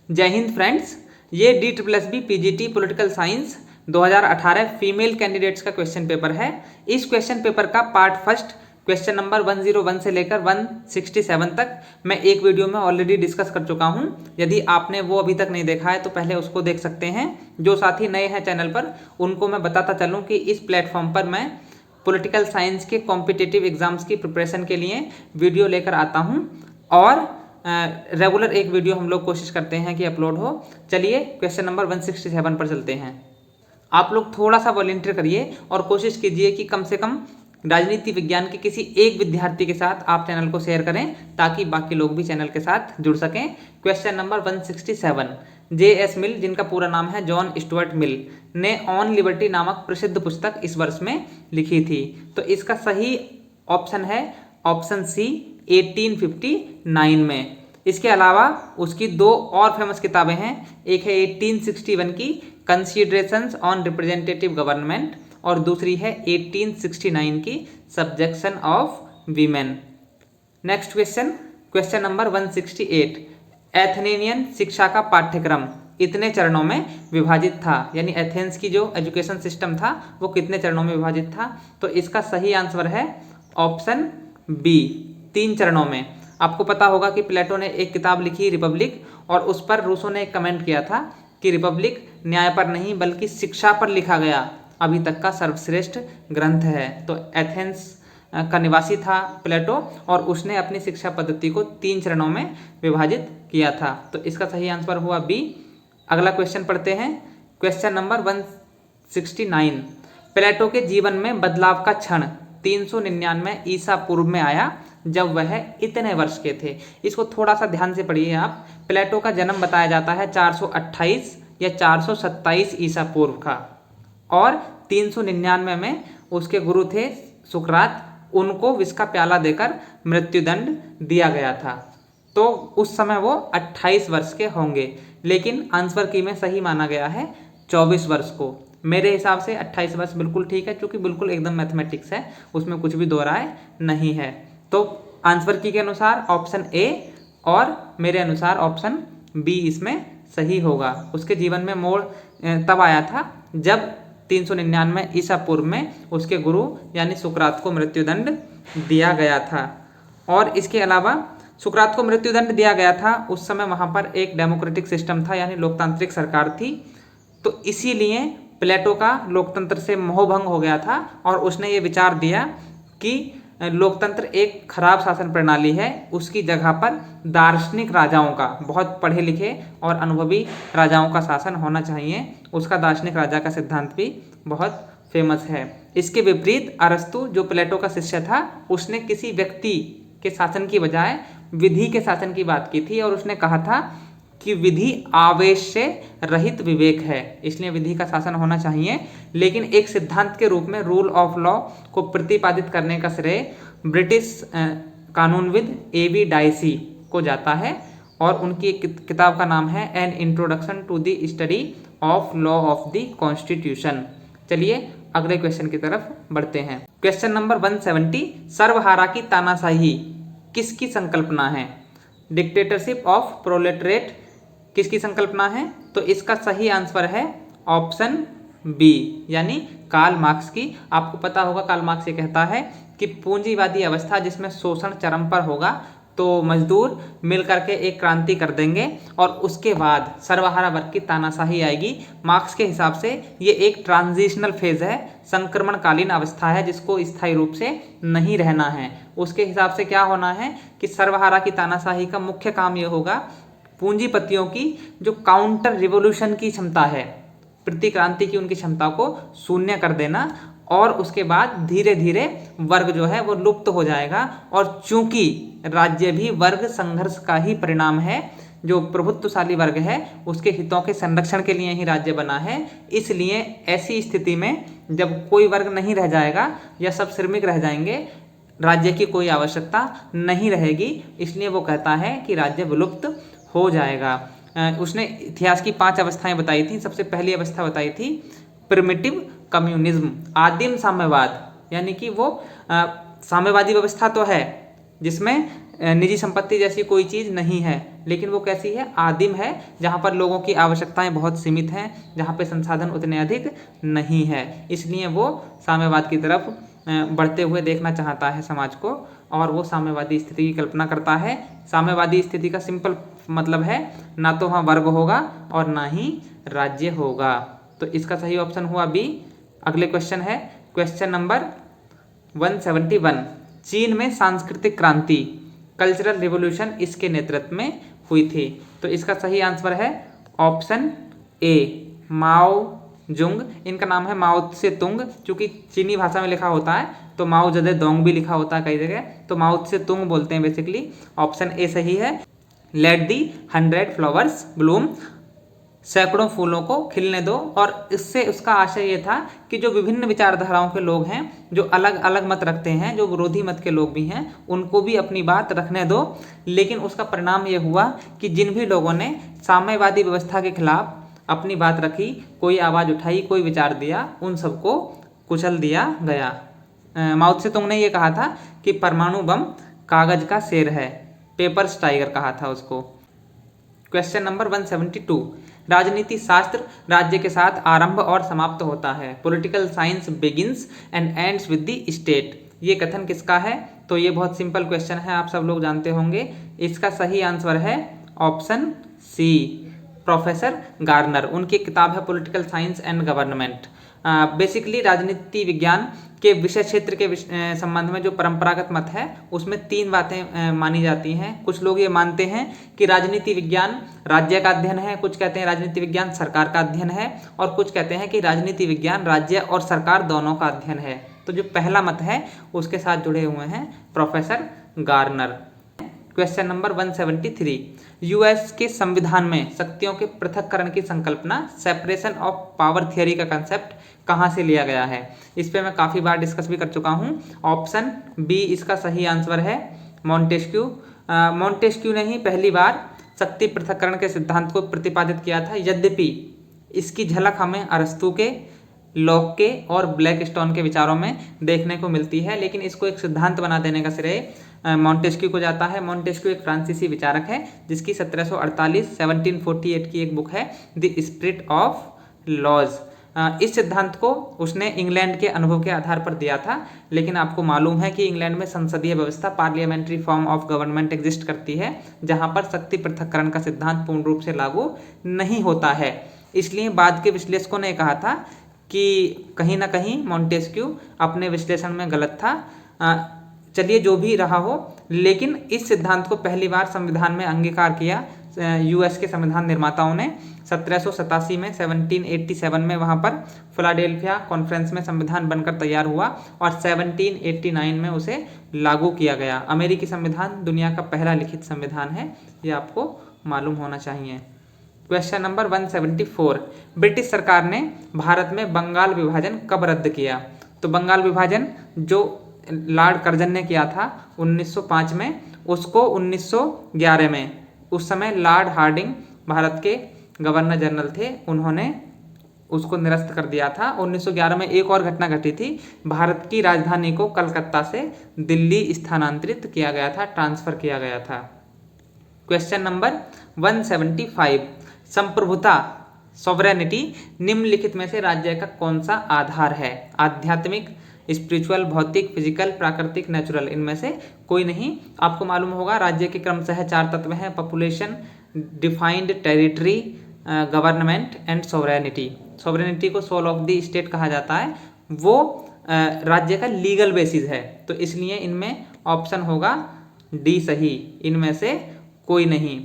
जय हिंद फ्रेंड्स, ये DSSB PGT political science 2018 female candidates का क्वेश्चन पेपर है। इस क्वेश्चन पेपर का पार्ट फर्स्ट क्वेश्चन नंबर 101 से लेकर 167 तक मैं एक वीडियो में ऑलरेडी डिस्कस कर चुका हूं। यदि आपने वो अभी तक नहीं देखा है तो पहले उसको देख सकते हैं। जो साथी नए हैं चैनल पर उनको मैं बताता चलूँ कि इस प्लेटफॉर्म पर मैं पॉलिटिकल साइंस के कॉम्पिटिटिव एग्जाम्स की प्रिपरेशन के लिए वीडियो लेकर आता हूँ और रेगुलर एक वीडियो हम लोग कोशिश करते हैं कि अपलोड हो। चलिए क्वेश्चन नंबर 167 पर चलते हैं। आप लोग थोड़ा सा वॉलंटियर करिए और कोशिश कीजिए कि कम से कम राजनीति विज्ञान के किसी एक विद्यार्थी के साथ आप चैनल को शेयर करें ताकि बाकी लोग भी चैनल के साथ जुड़ सकें। Question number 167, J.S. मिल, जिनका पूरा नाम है जॉन स्टुअर्ट मिल, ने ऑन लिबर्टी नामक प्रसिद्ध पुस्तक इस वर्ष में लिखी थी। तो इसका सही ऑप्शन है ऑप्शन सी 1859 में। इसके अलावा उसकी दो और फेमस किताबें हैं। एक है 1861 की कंसीडरेशंस ऑन रिप्रेजेंटेटिव गवर्नमेंट और दूसरी है 1869 की subjection of women. Next question, question number 168, Athenian शिक्षा का पाठ्यक्रम इतने चरणों में विभाजित था, यानी एथेंस की जो एजुकेशन सिस्टम था वो कितने चरणों में विभाजित था। तो इसका सही आंसर है ऑप्शन बी, 3 चरणों में। आपको पता होगा कि प्लेटो ने एक किताब लिखी रिपब्लिक और उस पर रूसो ने एक कमेंट किया था कि रिपब्लिक न्याय पर नहीं बल्कि शिक्षा पर लिखा गया अभी तक का सर्वश्रेष्ठ ग्रंथ है। तो एथेंस का निवासी था प्लेटो और उसने अपनी शिक्षा पद्धति को 3 चरणों में विभाजित किया था। तो इसका सही आंसर हुआ बी। अगला क्वेश्चन पढ़ते हैं, क्वेश्चन नंबर 169, प्लेटो के जीवन में बदलाव का क्षण 399 ईसा पूर्व में आया जब वह इतने वर्ष के थे। इसको थोड़ा सा ध्यान से पढ़िए आप। प्लेटो का जन्म बताया जाता है 428 या 427 ईसा पूर्व का और 399 में उसके गुरु थे सुकरात, उनको विष का प्याला देकर मृत्युदंड दिया गया था। तो उस समय वो 28 वर्ष के होंगे, लेकिन आंसर की में सही माना गया है 24 वर्ष को। मेरे हिसाब से 28 वर्ष बिल्कुल ठीक है, क्योंकि बिल्कुल एकदम मैथमेटिक्स है, उसमें कुछ भी दो राय नहीं है। तो आंसर की के अनुसार ऑप्शन ए और मेरे अनुसार ऑप्शन बी इसमें सही होगा। उसके जीवन में मोड़ तब आया था जब 399 ईसा पूर्व में उसके गुरु यानी सुकरात को मृत्युदंड दिया गया था। और इसके अलावा सुकरात को मृत्युदंड दिया गया था उस समय वहाँ पर एक डेमोक्रेटिक सिस्टम था, यानी लोकतांत्रिक सरकार थी। तो इसीलिए प्लेटो का लोकतंत्र से मोहभंग हो गया था और उसने ये विचार दिया कि लोकतंत्र एक खराब शासन प्रणाली है, उसकी जगह पर दार्शनिक राजाओं का, बहुत पढ़े लिखे और अनुभवी राजाओं का शासन होना चाहिए। उसका दार्शनिक राजा का सिद्धांत भी बहुत फेमस है। इसके विपरीत अरस्तु, जो प्लेटो का शिष्य था, उसने किसी व्यक्ति के शासन की बजाय विधि के शासन की बात की थी और उसने कहा था कि विधि आवेश से रहित विवेक है, इसलिए विधि का शासन होना चाहिए। लेकिन एक सिद्धांत के रूप में रूल ऑफ लॉ को प्रतिपादित करने का श्रेय ब्रिटिश कानूनविद A.V. डाइसी को जाता है और उनकी एक किताब का नाम है an introduction to the study of law of the constitution. चलिए अगले क्वेश्चन की तरफ बढ़ते हैं। क्वेश्चन नंबर 170, सर्वहारा की तानाशाही किसकी संकल्पना है? डिक्टेटरशिप ऑफ प्रोलेटरेट किसकी संकल्पना है? तो इसका सही आंसर है ऑप्शन बी, यानी कार्ल मार्क्स की। आपको पता होगा कार्ल मार्क्स ये कहता है कि पूंजीवादी अवस्था जिसमें शोषण चरम पर होगा तो मजदूर मिलकर के एक क्रांति कर देंगे और उसके बाद सर्वहारा वर्ग की तानाशाही आएगी। मार्क्स के हिसाब से ये एक ट्रांजिशनल फेज है, संक्रमणकालीन अवस्था है जिसको स्थायी रूप से नहीं रहना है। उसके हिसाब से क्या होना है कि सर्वहारा की तानाशाही का मुख्य काम ये होगा पूंजीपतियों की जो काउंटर रिवोल्यूशन की क्षमता है, प्रतिक्रांति की उनकी क्षमता को शून्य कर देना और उसके बाद धीरे धीरे वर्ग जो है वो लुप्त हो जाएगा। और चूंकि राज्य भी वर्ग संघर्ष का ही परिणाम है, जो प्रभुत्वशाली वर्ग है उसके हितों के संरक्षण के लिए ही राज्य बना है, इसलिए ऐसी स्थिति में जब कोई वर्ग नहीं रह जाएगा या सब श्रमिक रह जाएंगे, राज्य की कोई आवश्यकता नहीं रहेगी। इसलिए वो कहता है कि राज्य विलुप्त हो जाएगा। उसने इतिहास की 5 अवस्थाएं बताई थी। सबसे पहली अवस्था बताई थी प्रिमिटिव कम्युनिज्म, आदिम साम्यवाद, यानी कि वो साम्यवादी व्यवस्था तो है जिसमें निजी संपत्ति जैसी कोई चीज़ नहीं है, लेकिन वो कैसी है, आदिम है, जहाँ पर लोगों की आवश्यकताएं बहुत सीमित हैं, जहाँ पे संसाधन उतने अधिक नहीं है। इसलिए वो साम्यवाद की तरफ बढ़ते हुए देखना चाहता है समाज को, और वो साम्यवादी स्थिति की कल्पना करता है। साम्यवादी स्थिति का सिंपल मतलब है ना तो वहाँ वर्ग होगा और ना ही राज्य होगा। तो इसका सही ऑप्शन हुआ बी। अगले क्वेश्चन है क्वेश्चन नंबर 171। चीन में सांस्कृतिक क्रांति, कल्चरल रिवॉल्यूशन इसके नेतृत्व में हुई थी। तो इसका सही आंसर है ऑप्शन ए, माओ जुंग। इनका नाम है माओ त्से तुंग, क्योंकि चीनी भाषा में लिखा होता है तो माओ जदे दोंग भी लिखा होता है कई जगह, तो माओ त्से तुंग बोलते हैं बेसिकली। ऑप्शन ए सही है। लेट दी 100 फ्लावर्स ब्लूम, सैकड़ों फूलों को खिलने दो। और इससे उसका आशय ये था कि जो विभिन्न विचारधाराओं के लोग हैं, जो अलग अलग मत रखते हैं, जो विरोधी मत के लोग भी हैं, उनको भी अपनी बात रखने दो। लेकिन उसका परिणाम ये हुआ कि जिन भी लोगों ने साम्यवादी व्यवस्था के खिलाफ अपनी बात रखी, कोई आवाज़ उठाई, कोई विचार दिया, उन सबको कुचल दिया गया। माओ त्से तुंग ने ये कहा था कि परमाणु बम कागज का शेर है, पेपर्स टाइगर कहा था उसको। Question number 172। राजनीति शास्त्र राज्य के साथ आरंभ और समाप्त होता है। Political science begins and ends with the state. ये कथन किसका है? तो ये बहुत सिंपल क्वेश्चन है, आप सब लोग जानते होंगे। इसका सही आंसर है ऑप्शन सी, प्रोफेसर गार्नर। उनकी किताब है political science and government. Basically राजनीति विज्ञान के विषय क्षेत्र के संबंध में जो परंपरागत मत है उसमें 3 बातें मानी जाती हैं। कुछ लोग ये मानते हैं कि राजनीति विज्ञान राज्य का अध्ययन है, कुछ कहते हैं राजनीति विज्ञान सरकार का अध्ययन है, और कुछ कहते हैं कि राजनीति विज्ञान राज्य और सरकार दोनों का अध्ययन है। तो जो पहला मत है उसके साथ जुड़े हुए हैं professor Garner. Question number 173। US के संविधान में शक्तियों के पृथक्करण की संकल्पना, सेपरेशन ऑफ पावर थियरी का कंसेप्ट कहाँ से लिया गया है? इस पे मैं काफ़ी बार डिस्कस भी कर चुका हूँ। ऑप्शन बी इसका सही आंसर है, मॉन्टेस्क्यू। मॉन्टेस्क्यू ने ही पहली बार शक्ति पृथक्करण के सिद्धांत को प्रतिपादित किया था। यद्यपि इसकी झलक हमें अरस्तू के, लॉक के और ब्लैकस्टोन के विचारों में देखने को मिलती है, लेकिन इसको एक सिद्धांत बना देने का श्रेय मॉन्टेस्क्यू को जाता है। मॉन्टेस्क्यू एक फ्रांसीसी विचारक है जिसकी 1748 की एक बुक है द स्पिरिट ऑफ लॉज। इस सिद्धांत को उसने इंग्लैंड के अनुभव के आधार पर दिया था, लेकिन आपको मालूम है कि इंग्लैंड में संसदीय व्यवस्था, parliamentary form of government exist करती है, जहां पर शक्ति पृथक्करण का सिद्धांत पूर्ण रूप से लागू नहीं होता है। इसलिए बाद के विश्लेषकों ने कहा था कि कहीं ना कहीं मॉन्टेस्क्यू अपने विश्लेषण में गलत था। चलिए जो भी रहा हो, लेकिन इस सिद्धांत को पहली बार संविधान में अंगीकार किया यूएस के संविधान निर्माताओं ने 1787 में, 1787 में वहाँ पर फिलाडेल्फिया कॉन्फ्रेंस में संविधान बनकर तैयार हुआ और 1789 में उसे लागू किया गया। अमेरिकी संविधान दुनिया का पहला लिखित संविधान है, ये आपको मालूम होना चाहिए। Question number 174। ब्रिटिश सरकार ने भारत में बंगाल विभाजन कब रद्द किया? तो बंगाल विभाजन जो लॉर्ड कर्जन ने किया था 1905 में, उसको 1911 में, उस समय लॉर्ड हार्डिंग भारत के गवर्नर जनरल थे, उन्होंने उसको निरस्त कर दिया था। 1911 में एक और घटना घटी थी, भारत की राजधानी को कलकत्ता से दिल्ली स्थानांतरित किया गया था, ट्रांसफर किया गया था। Question number 175। संप्रभुता, सॉवरेनिटी निम्नलिखित में से राज्य का कौन सा आधार है? आध्यात्मिक, स्पिरिचुअल, भौतिक, फिजिकल, प्राकृतिक, नेचुरल, इनमें से कोई नहीं। आपको मालूम होगा राज्य के क्रमशः 4 तत्व हैं, population, defined territory, government and sovereignty. Sovereignty को सोल ऑफ द स्टेट कहा जाता है, वो राज्य का लीगल बेसिस है, तो इसलिए इनमें ऑप्शन होगा डी सही, इनमें से कोई नहीं।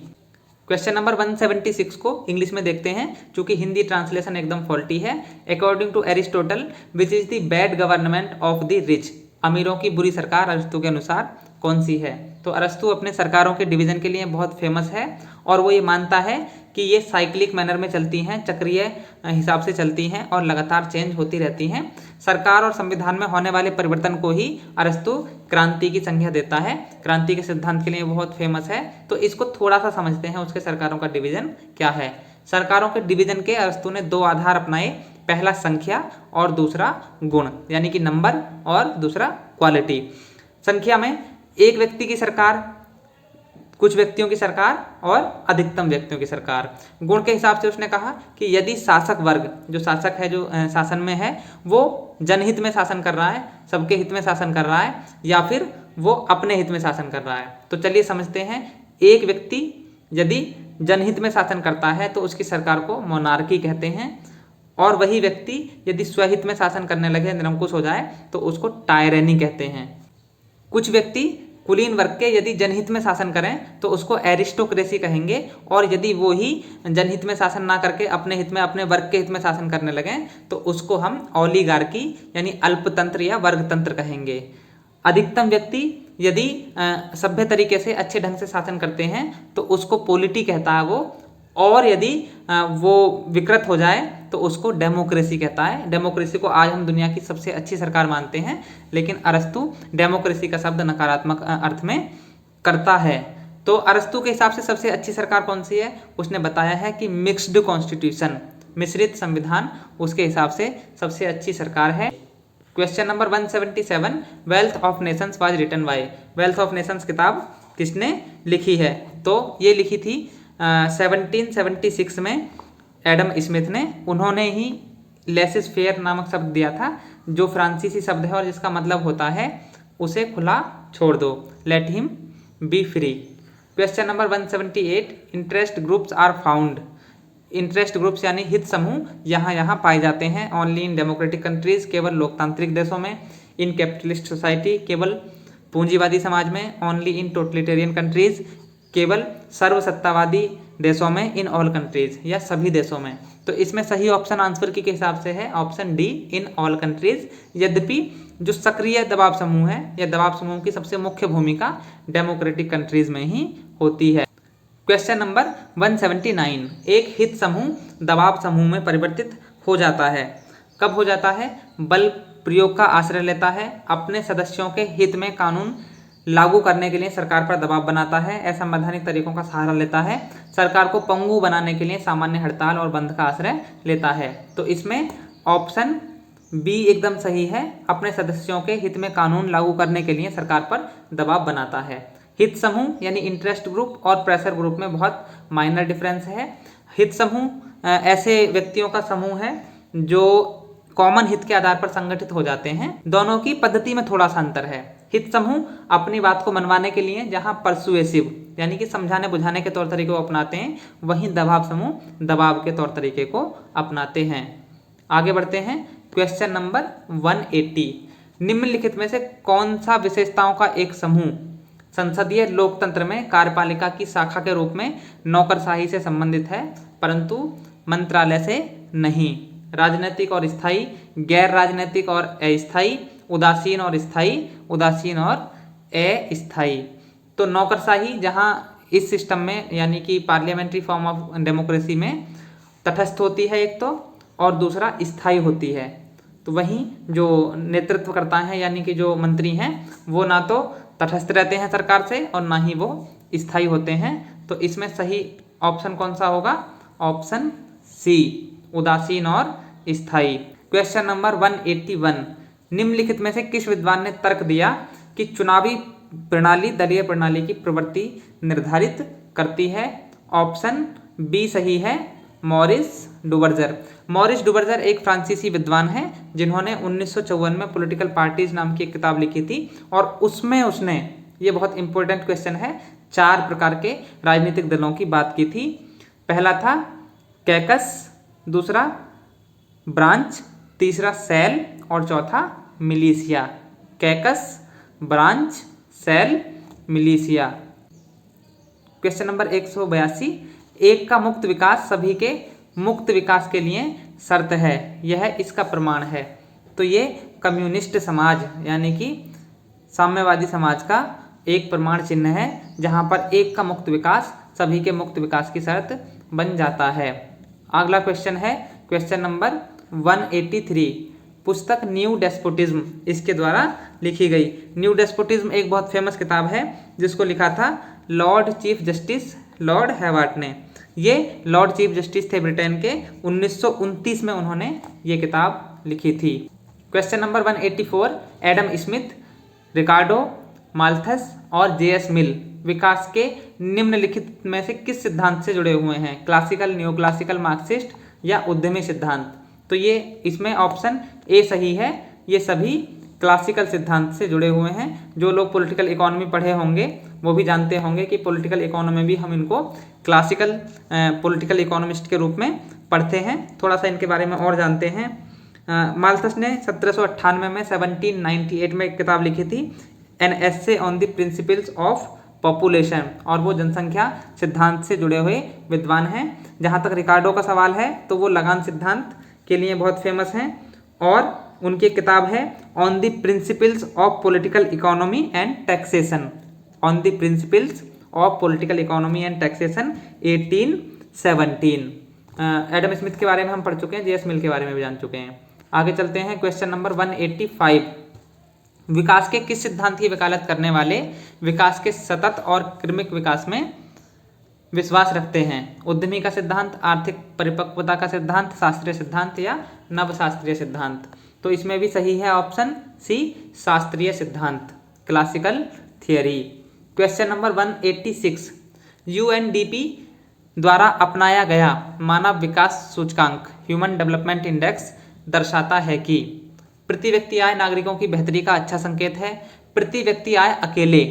क्वेश्चन नंबर 176 को इंग्लिश में देखते हैं, क्योंकि हिंदी ट्रांसलेशन एकदम फॉल्टी है। According to Aristotle, which is the bad government of the rich? अमीरों की बुरी सरकार अरस्तु के अनुसार कौन सी है? तो अरस्तु अपने सरकारों के डिवीजन के लिए बहुत फेमस है, और वो ये मानता है कि ये साइक्लिक मैनर में चलती हैं, चक्रीय हिसाब से चलती हैं और लगातार चेंज होती रहती हैं। सरकार और संविधान में होने वाले परिवर्तन को ही अरस्तु क्रांति की संज्ञा देता है। क्रांति के सिद्धांत के लिए बहुत फेमस है, तो इसको थोड़ा सा समझते हैं, उसके सरकारों का डिवीजन क्या है। सरकारों के डिवीजन के अरस्तु ने 2 आधार अपनाए, पहला संख्या और दूसरा गुण, यानी कि नंबर, और दूसरा क्वालिटी। संख्या में एक व्यक्ति की सरकार कुछ व्यक्तियों की सरकार और अधिकतम व्यक्तियों की सरकार। गुण के हिसाब से उसने कहा कि यदि शासक वर्ग, जो शासक है, जो शासन में है, वो जनहित में शासन कर रहा है, सबके हित में शासन कर रहा है, या फिर वो अपने हित में शासन कर रहा है। तो चलिए समझते हैं। एक व्यक्ति यदि जनहित में शासन करता है तो उसकी सरकार को मोनार्की कहते हैं, और वही व्यक्ति यदि स्वहित में शासन करने लगे, निरंकुश हो जाए, तो उसको टायरेनी कहते हैं। कुछ व्यक्ति कुलीन वर्ग के यदि जनहित में शासन करें तो उसको एरिस्टोक्रेसी कहेंगे, और यदि वो ही जनहित में शासन ना करके अपने हित में, अपने वर्ग के हित में शासन करने लगें तो उसको हम ओलिगार्की यानी अल्पतंत्र या वर्गतंत्र कहेंगे। अधिकतम व्यक्ति यदि सभ्य तरीके से अच्छे ढंग से शासन करते हैं तो उसको पोलिटी कहता है वो, और यदि वो विकृत हो जाए तो उसको डेमोक्रेसी कहता है। डेमोक्रेसी को आज हम दुनिया की सबसे अच्छी सरकार मानते हैं, लेकिन अरस्तु डेमोक्रेसी का शब्द नकारात्मक अर्थ में करता है। तो अरस्तु के हिसाब से सबसे अच्छी सरकार कौन सी है? उसने बताया है कि मिक्स्ड कॉन्स्टिट्यूशन, मिश्रित संविधान, उसके हिसाब से सबसे अच्छी सरकार है। Question number 177, wealth of nations was written by. Wealth of nations किताब किसने लिखी है? तो ये लिखी थी 1776 में एडम स्मिथ ने। उन्होंने ही लेसिस फेयर नामक शब्द दिया था, जो फ्रांसीसी शब्द है और जिसका मतलब होता है उसे खुला छोड़ दो, let him be free. Question number 178, interest groups are found. Interest groups यानी हित समूह यहाँ पाए जाते हैं। ओनली इन डेमोक्रेटिक कंट्रीज, केवल लोकतांत्रिक देशों में। इन कैपिटलिस्ट सोसाइटी, केवल पूंजीवादी समाज में। ओनली इन टोटलिटेरियन कंट्रीज, केवल सर्वसत्तावादी देशों में। इन ऑल कंट्रीज, या सभी देशों में। तो इसमें सही ऑप्शन आंसर की के हिसाब से है option D, in all countries. यद्यपि जो सक्रिय दबाव समूह है या दबाव समूह की सबसे मुख्य भूमिका डेमोक्रेटिक कंट्रीज में ही होती है। क्वेश्चन नंबर 179, एक हित समूह दबाव समूह में परिवर्तित हो जाता है। कब हो जाता है? बल प्रयोग का आश्रय लेता है, अपने सदस्यों के हित में कानून लागू करने के लिए सरकार पर दबाव बनाता है, असंवैधानिक तरीकों का सहारा लेता है, सरकार को पंगु बनाने के लिए सामान्य हड़ताल और बंद का आश्रय लेता है। तो इसमें ऑप्शन बी एकदम सही है, अपने सदस्यों के हित में कानून लागू करने के लिए सरकार पर दबाव बनाता है। हित समूह यानी इंटरेस्ट ग्रुप और प्रेशर ग्रुप में बहुत माइनर डिफरेंस है। हित समूह ऐसे व्यक्तियों का समूह है जो कॉमन हित के आधार पर संगठित हो जाते हैं। दोनों की पद्धति में थोड़ा सा अंतर है। हित समूह अपनी बात को मनवाने के लिए जहां परसुएसिव यानी कि समझाने बुझाने के तौर तरीके को अपनाते हैं, वहीं दबाव समूह दबाव के तौर तरीके को अपनाते हैं। आगे बढ़ते हैं। क्वेश्चन नंबर 180, निम्नलिखित में से कौन सा विशेषताओं का एक समूह संसदीय लोकतंत्र में कार्यपालिका की शाखा के रूप में नौकरशाही से संबंधित है परंतु मंत्रालय से नहीं? राजनीतिक और स्थायी, गैर राजनीतिक और अस्थायी, उदासीन और स्थायी, उदासीन और अस्थायी। तो नौकरशाही जहां इस सिस्टम में यानी कि पार्लियामेंट्री फॉर्म ऑफ डेमोक्रेसी में तटस्थ होती है एक तो, और दूसरा स्थायी होती है। तो वहीं जो नेतृत्व करता है यानी कि जो मंत्री हैं वो ना तो तटस्थ रहते हैं सरकार से और ना ही वो स्थायी होते हैं। तो इसमें सही ऑप्शन कौन सा होगा? ऑप्शन सी, उदासीन और स्थायी। क्वेश्चन नंबर 181, निम्नलिखित में से किस विद्वान ने तर्क दिया कि चुनावी प्रणाली दलीय प्रणाली की प्रवृत्ति निर्धारित करती है? ऑप्शन बी सही है, मॉरिस डुवर्जर। मॉरिस डुवर्जर एक फ्रांसीसी विद्वान हैं जिन्होंने 1954 में पॉलिटिकल पार्टीज नाम की एक किताब लिखी थी, और उसमें उसने, ये बहुत इंपॉर्टेंट क्वेश्चन है, 4 प्रकार के राजनीतिक दलों की बात की थी। पहला था कैकस, दूसरा ब्रांच, तीसरा सेल और चौथा militia. Caucus, branch, cell, militia. Question number 182, एक का मुक्त विकास सभी के मुक्त विकास के लिए शर्त है, यह इसका प्रमाण है। तो ये कम्युनिस्ट समाज यानी कि साम्यवादी समाज का एक प्रमाण चिन्ह है जहां पर एक का मुक्त विकास सभी के मुक्त विकास की शर्त बन जाता है। अगला क्वेश्चन है क्वेश्चन नंबर 183, पुस्तक न्यू डेस्पोटिज्म इसके द्वारा लिखी गई। न्यू डेस्पोटिज्म एक बहुत फेमस किताब है जिसको लिखा था लॉर्ड चीफ जस्टिस लॉर्ड हैवार्ट ने। ये लॉर्ड चीफ जस्टिस थे ब्रिटेन के, 1929 में उन्होंने ये किताब लिखी थी। क्वेश्चन नंबर 184, एडम स्मिथ, रिकार्डो माल्थस और जेएस मिल विकास के निम्नलिखित में से किस सिद्धांत से जुड़े हुए हैं? क्लासिकल, न्यू क्लासिकल, मार्क्सिस्ट या उद्यमी सिद्धांत? तो ये इसमें ऑप्शन ए सही है। ये सभी क्लासिकल सिद्धांत से जुड़े हुए हैं। जो लोग पॉलिटिकल इकोनॉमी पढ़े होंगे वो भी जानते होंगे कि पॉलिटिकल इकोनॉमी भी हम इनको क्लासिकल पॉलिटिकल इकोनॉमिस्ट के रूप में पढ़ते हैं। थोड़ा सा इनके बारे में और जानते हैं। माल्थस ने 1798 में 1798 में एक किताब लिखी थी, an essay on the principles of population, और वो जनसंख्या सिद्धांत से जुड़े हुए विद्वान हैं। जहाँ तक रिकार्डो का सवाल है तो वो लगान सिद्धांत के लिए बहुत फेमस हैं, और उनकी किताब है on the principles of political economy and taxation, on the principles of political economy and taxation 1817। Adam Smith के बारे में हम पढ़ चुके हैं, जेएस मिल के बारे में भी जान चुके हैं। आगे चलते हैं। क्वेश्चन नंबर 185, विकास के किस सिद्धांत की वकालत करने वाले विकास के सतत और क्रमिक विकास में विश्वास रखते हैं? उद्यमी का सिद्धांत, आर्थिक परिपक्वता का सिद्धांत, शास्त्रीय सिद्धांत या नवशास्त्रीय सिद्धांत? तो इसमें भी सही है ऑप्शन सी, शास्त्रीय सिद्धांत, classical theory. Question number 186, UNDP द्वारा अपनाया गया मानव विकास सूचकांक ह्यूमन डेवलपमेंट इंडेक्स दर्शाता है कि प्रति व्यक्ति आय नागरिकों की बेहतरी का अच्छा संकेत है, प्रति व्यक्ति आय अकेले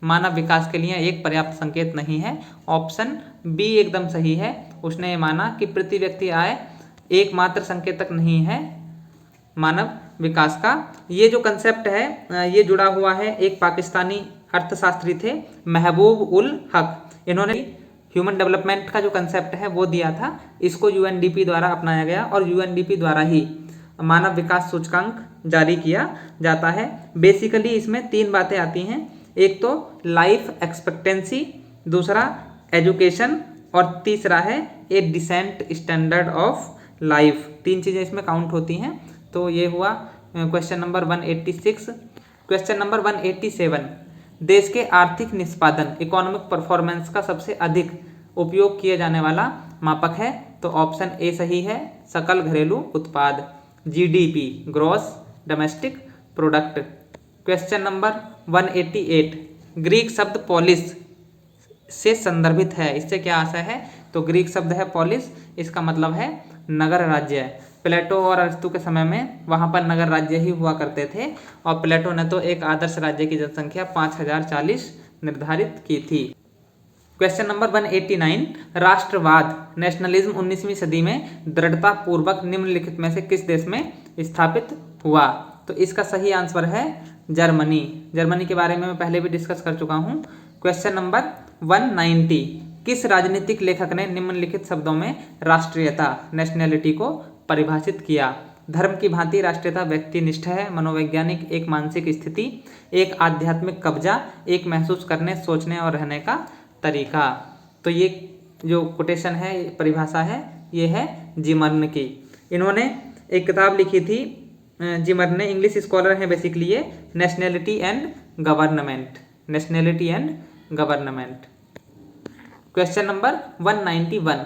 मानव विकास के लिए एक पर्याप्त संकेत नहीं है। ऑप्शन बी एकदम सही है। उसने ये माना कि प्रति व्यक्ति आय एकमात्र संकेतक नहीं है मानव विकास का। ये जो कंसेप्ट है ये जुड़ा हुआ है, एक पाकिस्तानी अर्थशास्त्री थे महबूब उल हक, इन्होंने ह्यूमन डेवलपमेंट का जो कंसेप्ट है वो दिया था। इसको यूएनडीपी द्वारा अपनाया गया और यूएनडीपी द्वारा ही मानव विकास सूचकांक जारी किया जाता है। बेसिकली इसमें 3 बातें आती हैं, एक तो लाइफ एक्सपेक्टेंसी, दूसरा एजुकेशन और तीसरा है ए डिसेंट स्टैंडर्ड ऑफ लाइफ। 3 चीज़ें इसमें काउंट होती हैं। तो ये हुआ क्वेश्चन नंबर 186। क्वेश्चन नंबर 187, देश के आर्थिक निष्पादन इकोनॉमिक परफॉर्मेंस का सबसे अधिक उपयोग किए जाने वाला मापक है? तो ऑप्शन ए सही है, सकल घरेलू उत्पाद, GDP, gross domestic product. Question number 188, Greek शब्द पोलिस से संदर्भित है, इससे क्या आशय है? तो ग्रीक शब्द है पोलिस, इसका मतलब है नगर राज्य। प्लेटो और अरिस्तु के समय में वहाँ पर नगर राज्य ही हुआ करते थे, और प्लेटो ने तो एक आदर्श राज्य की जनसंख्या 5040 निर्धारित की थी। क्वेश्चन नंबर 189, राष्ट्रवाद नेशनलिज्म 19वीं सदी में दृढ़ता पूर्वक निम्नलिखित में से किस देश में स्थापित हुआ? तो इसका सही आंसर है जर्मनी। जर्मनी के बारे में मैं पहले भी डिस्कस कर चुका हूँ। क्वेश्चन नंबर 190, किस राजनीतिक लेखक ने निम्नलिखित शब्दों में राष्ट्रीयता नेशनैलिटी को परिभाषित किया? धर्म की भांति राष्ट्रीयता व्यक्तिनिष्ठ है, मनोवैज्ञानिक एक मानसिक स्थिति, एक आध्यात्मिक कब्जा, एक महसूस करने, सोचने और रहने का तरीका। तो ये जो कोटेशन है, परिभाषा है, ये है जिमर्न की। इन्होंने एक किताब लिखी थी, जिमर्न ने, इंग्लिश स्कॉलर हैं बेसिकली ये, nationality and government, nationality and government. Question number 191,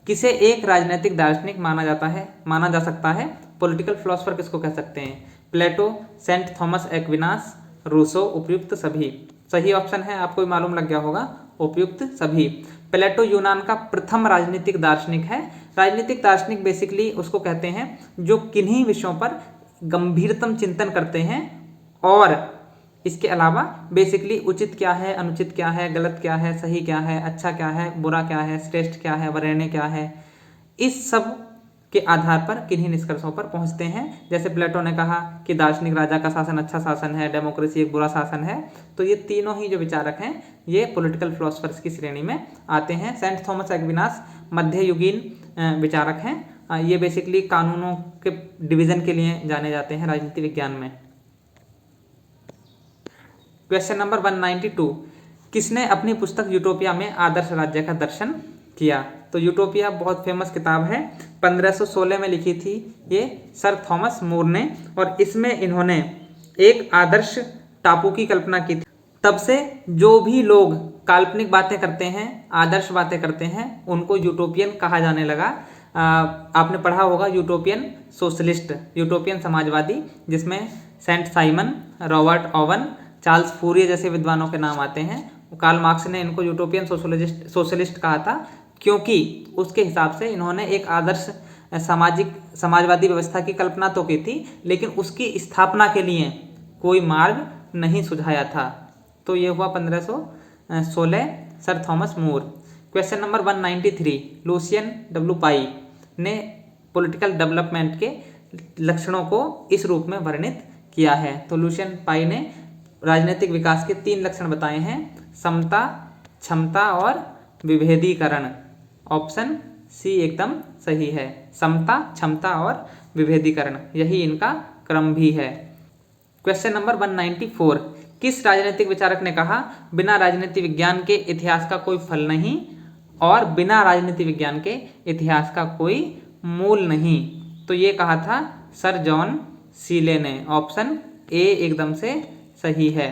किसे एक राजनीतिक दार्शनिक माना जा सकता है? पॉलिटिकल फिलोसोफर किसको कह सकते हैं? प्लेटो, सेंट थॉमस एक्विनास, रूसो, उपयुक्त सभी। सही ऑप्शन है, आपको भी मालूम लग गया होगा, उपयुक्त सभी। प्लेटो यूनान का प्रथम राजनीतिक दार्शनिक है। राजनीतिक दार्शनिक बेसिकली उसको कहते हैं जो किन्हीं विषयों पर गंभीरतम चिंतन करते हैं, और इसके अलावा बेसिकली उचित क्या है, अनुचित क्या है, गलत क्या है, सही क्या है, अच्छा क्या है, बुरा क्या है, श्रेष्ठ क्या है, वरेण्य क्या है, इस सब के आधार पर किन्हीं निष्कर्षों पर पहुंचते हैं। जैसे प्लेटो ने कहा कि दार्शनिक राजा का शासन अच्छा शासन है, डेमोक्रेसी एक बुरा शासन है। तो ये तीनों ही जो विचारक हैं ये पॉलिटिकल फिलोसफर्स की श्रेणी में आते हैं। सेंट थॉमस एक्विनास मध्ययुगीन विचारक हैं। ये बेसिकली कानूनों के डिवीजन के लिए जाने जाते हैं राजनीति विज्ञान में। क्वेश्चन नंबर 192, किसने अपनी पुस्तक यूटोपिया में आदर्श राज्य का दर्शन किया? तो यूटोपिया बहुत फेमस किताब है, 1516 में लिखी थी ये सर थॉमस मोर ने, और इसमें इन्होंने एक आदर्श टापू की कल्पना की थी। तब से जो भी लोग काल्पनिक बातें करते हैं, आदर्श बातें करते हैं, उनको यूटोपियन कहा जाने लगा। आपने पढ़ा होगा यूटोपियन सोशलिस्ट, यूटोपियन समाजवादी, जिसमें Saint Simon, Robert Owen, Charles Fourier जैसे विद्वानों के नाम आते हैं। कार्ल मार्क्स ने इनको यूटोपियन सोशलिस्ट कहा था, क्योंकि उसके हिसाब से इन्होंने एक आदर्श समाजवादी व्यवस्था की कल्पना तो की थी, लेकिन उसकी स्थापना के लिए कोई मार्ग नहीं सुझाया था। तो ये हुआ 1516 sir Thomas More. Question number 193, Lucian W Pye ने पॉलिटिकल डेवलपमेंट के लक्षणों को इस रूप में वर्णित किया है। तो लूसियन पाई ने राजनीतिक विकास के 3 लक्षण बताए हैं, समता, क्षमता और विभेदीकरण। ऑप्शन सी एकदम सही है, समता, क्षमता और विभेदीकरण, यही इनका क्रम भी है। क्वेश्चन नंबर 194, किस राजनीतिक विचारक ने कहा बिना राजनीति विज्ञान के इतिहास का कोई फल नहीं और बिना राजनीति विज्ञान के इतिहास का कोई मूल नहीं? तो ये कहा था सर जॉन सीले ने। ऑप्शन ए एकदम से सही है।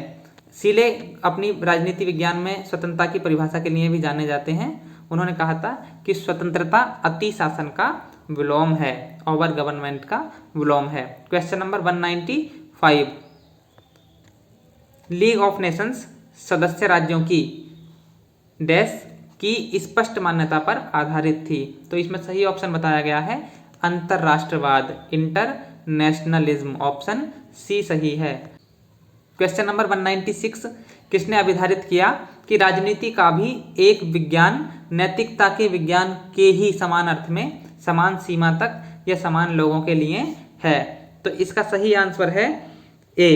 सीले अपनी राजनीति विज्ञान में स्वतंत्रता की परिभाषा के लिए भी जाने जाते हैं। उन्होंने कहा था कि स्वतंत्रता अति शासन का विलोम है, ओवर गवर्नमेंट का विलोम है। Question number 195, league of Nations सदस्य राज्यों की डैश की स्पष्ट मान्यता पर आधारित थी। तो इसमें सही ऑप्शन बताया गया है अंतरराष्ट्रवाद, इंटरनेशनलिज्म। ऑप्शन सी सही है। क्वेश्चन नंबर 196, किसने अभिधारित किया कि राजनीति का भी एक विज्ञान नैतिकता के विज्ञान के ही समान अर्थ में समान सीमा तक या समान लोगों के लिए है? तो इसका सही आंसर है ए,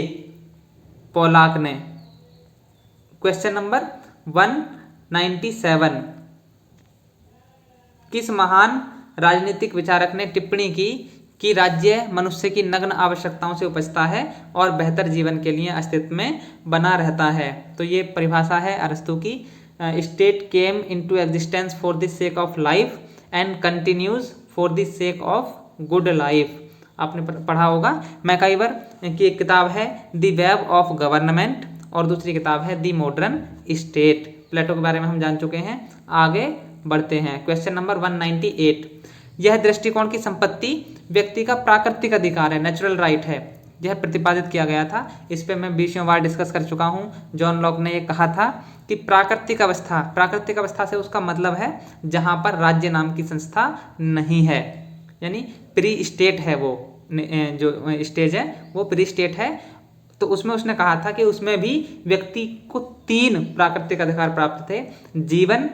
पोलाक ने। क्वेश्चन नंबर 197, किस महान राजनीतिक विचारक ने टिप्पणी की कि राज्य मनुष्य की नग्न आवश्यकताओं से उपजता है और बेहतर जीवन के लिए अस्तित्व में बना रहता है? तो ये परिभाषा है अरस्तु की, state came into existence for the sake of life and continues for the sake of good life. आपने पढ़ा होगा। मैकाइवर की एक किताब है द वेब ऑफ गवर्नमेंट और दूसरी किताब है द मॉडर्न स्टेट। प्लेटो के बारे में हम जान चुके हैं। आगे बढ़ते हैं। क्वेश्चन नंबर 198, यह दृष्टिकोण की संपत्ति व्यक्ति का प्राकृतिक अधिकार है, नेचुरल राइट है, यह प्रतिपादित किया गया था। इस पे मैं 20वें बार डिस्कस कर चुका हूँ। जॉन लॉक ने ये कहा था कि प्राकृतिक अवस्था से उसका मतलब है जहाँ पर राज्य नाम की संस्था नहीं है, यानी प्री स्टेट है, वो जो स्टेज है वो प्री स्टेट है। तो उसमें उसने कहा था कि उसमें भी व्यक्ति को 3 प्राकृतिक अधिकार प्राप्त थे, जीवन,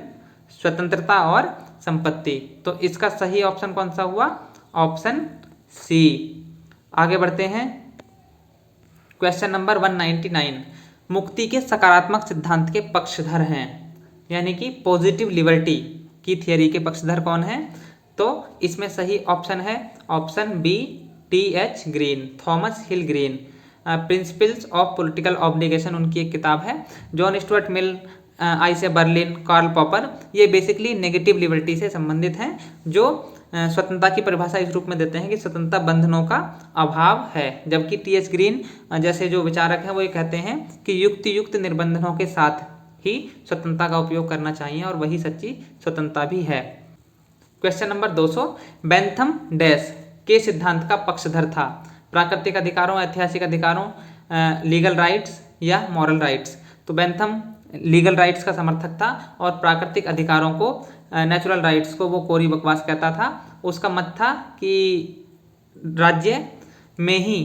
स्वतंत्रता और संपत्ति। तो इसका सही ऑप्शन कौन सा हुआ? Option C. आगे बढ़ते हैं। क्वेश्चन नंबर 199, मुक्ति के सकारात्मक सिद्धांत के पक्षधर हैं, यानी कि पॉजिटिव लिबर्टी की थियरी के पक्षधर कौन है? तो इसमें सही ऑप्शन है option B, T H. Green, Thomas Hill Green. Principles of political obligation उनकी एक किताब है। John Stuart Mill, Isaiah Berlin, Karl Popper, ये बेसिकली नेगेटिव लिबर्टी से संबंधित हैं, जो स्वतंत्रता की परिभाषा इस रूप में देते हैं कि स्वतंत्रता बंधनों का अभाव है। जबकि टी.एच. ग्रीन जैसे जो विचारक हैं वो ये कहते हैं कि युक्त निर्बंधनों के साथ ही स्वतंत्रता का उपयोग करना चाहिए और वही सच्ची स्वतंत्रता भी है। क्वेश्चन नंबर 200, बेंथम डैश के सिद्धांत का पक्षधर था? प्राकृतिक अधिकारों, ऐतिहासिक अधिकारों, लीगल राइट्स या मॉरल राइट्स? तो बेंथम लीगल राइट्स का समर्थक था और प्राकृतिक अधिकारों को, नेचुरल राइट्स को वो कोरी बकवास कहता था। उसका मत था कि राज्य में ही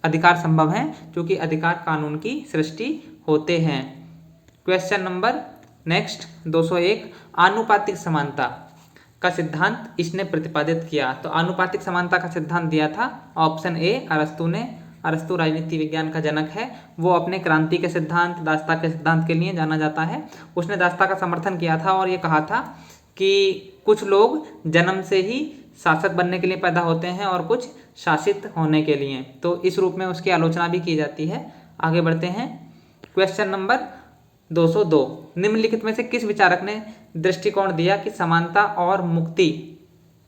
अधिकार संभव है, क्योंकि अधिकार कानून की सृष्टि होते हैं। क्वेश्चन नंबर नेक्स्ट 201, आनुपातिक समानता का सिद्धांत इसने प्रतिपादित किया। तो आनुपातिक समानता का सिद्धांत दिया था ऑप्शन ए, अरस्तु ने। अरस्तु राजनीति विज्ञान का जनक है। वो अपने क्रांति के सिद्धांत, दासता के सिद्धांत के लिए जाना जाता है। उसने दासता का समर्थन किया था और ये कहा था कि कुछ लोग जन्म से ही शासक बनने के लिए पैदा होते हैं और कुछ शासित होने के लिए। तो इस रूप में उसकी आलोचना भी की जाती है। आगे बढ़ते हैं। क्वेश्चन नंबर 202, निम्नलिखित में से किस विचारक ने दृष्टिकोण दिया कि समानता और मुक्ति